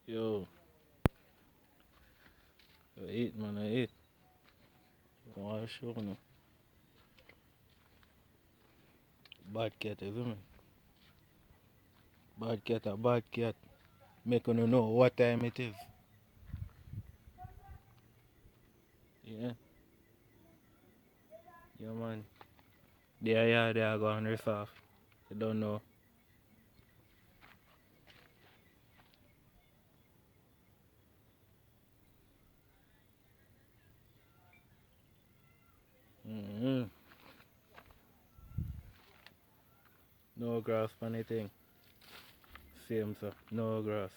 Yo, I eat, man, I eat. Want to show no. Bad cat, you feel me? Bad cat, a bad cat. Make you know what time it is. Yeah, yeah, man. They are going riff off. You don't know. Mm-hmm. No grass for anything. Same, sir. No grass.